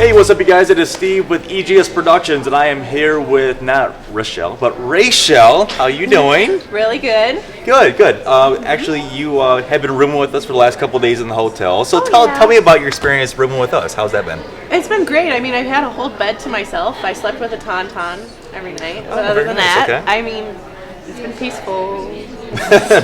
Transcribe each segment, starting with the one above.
Hey, what's up, you guys? It is Steve with EGS Productions, and I am here with not Rachelle, but Rachelle. How you doing? Really good. Good, good. Actually, you have been rooming with us for the last couple of days in the hotel. So Yeah. tell me about your experience rooming with us. How's that been? It's been great. I mean, I've had a whole bed to myself. I slept with a tauntaun every night. But other very than nice, that, okay. I mean, it's been peaceful.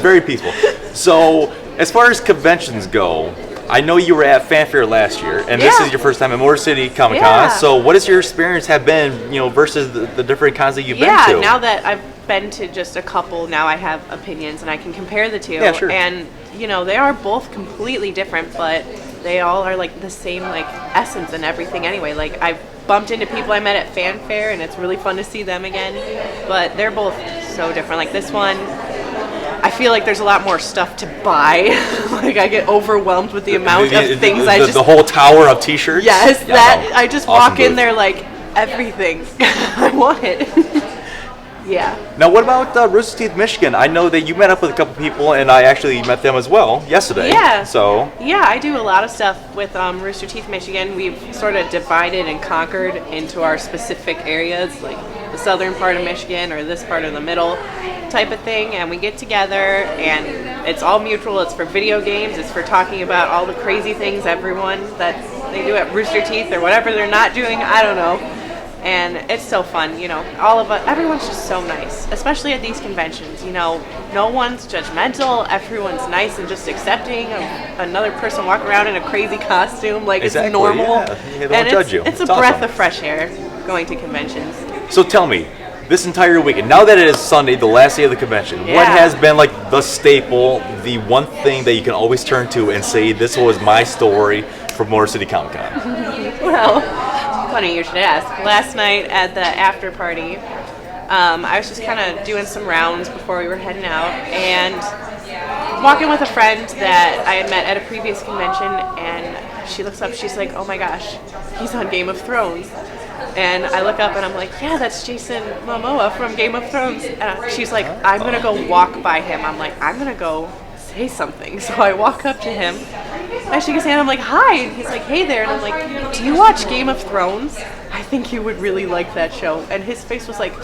Very peaceful. So, as far as conventions go, I know you were at Fanfare last year, and this Yeah. is your first time at Motor City Comic Con. Yeah. So, what has your experience have been, versus the different cons that you've been to? Yeah, now that I've been to just a couple, now I have opinions and I can compare the two. Yeah, sure. And, they are both completely different, but they all are like the same essence and everything anyway. Like I've bumped into people I met at Fanfare and it's really fun to see them again. But they're both so different. Like this one, I feel like there's a lot more stuff to buy. Like I get overwhelmed with the amount of things the whole tower of t-shirts? Yes, Yeah, that no. I just Awesome walk in booth. there like everything. I want it. Yeah. Now, what about Rooster Teeth, Michigan? I know that you met up with a couple people, and I actually met them as well yesterday. Yeah. So, Yeah, I do a lot of stuff with Rooster Teeth, Michigan. We've sort of divided and conquered into our specific areas, like the southern part of Michigan or this part of the middle type of thing. And we get together, and it's all mutual. It's for video games. It's for talking about all the crazy things everyone that they do at Rooster Teeth or whatever they're not doing. I don't know. And it's so fun, all of us, everyone's just so nice, especially at these conventions, no one's judgmental, everyone's nice and just accepting of another person walking around in a crazy costume, like Exactly, it's normal. yeah. They don't And judge you. It's a It's breath awesome. of fresh air going to conventions. so tell me, this entire weekend, now that it is Sunday, the last day of the convention, what Yeah. has been like the staple, the one thing that you can always turn to and say, this was my story from Motor City Comic Con? Well, funny you should ask. Last night at the after party, I was just kind of doing some rounds before we were heading out, and walking with a friend that I had met at a previous convention, and she looks up, she's like, oh my gosh, he's on Game of Thrones. And I look up and I'm like, yeah, that's Jason Momoa from Game of Thrones. And she's like, I'm going to go walk by him. I'm like, I'm going to go say something. So I walk up to him. I shake his hand. I'm like, hi. And he's like, hey there. And I'm like, do you watch Game of Thrones? I think you would really like that show. And his face was like,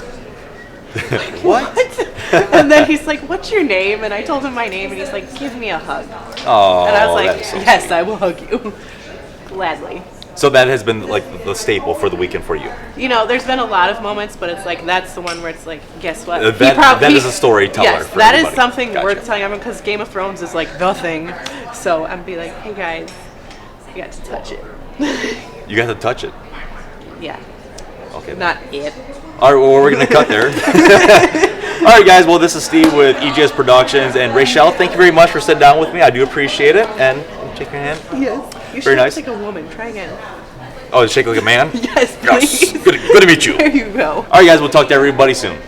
What? And then he's like, what's your name? And I told him my name. And he's like, give me a hug. Oh, And I was like, that's so yes, sweet. I will hug you. Gladly. So that has been like the staple for the weekend for you. There's been a lot of moments, but it's like that's the one where it's like, guess what? That is a storyteller. Yes, for that is everybody. something Gotcha. worth telling everyone because Game of Thrones is like the thing. So I'm be like, hey guys, you got to touch it. You got to touch it. Yeah, Okay. not it. All right, well, we're going to cut there. All right, guys. Well, this is Steve with EGS Productions. And Rachelle, thank you very much for sitting down with me. I do appreciate it. And take your hand. Yes. You Very should nice. like a woman. Try again. Oh, shake like a man? Yes, Yes. please. Good to meet you. There you go. All right, guys. We'll talk to everybody soon.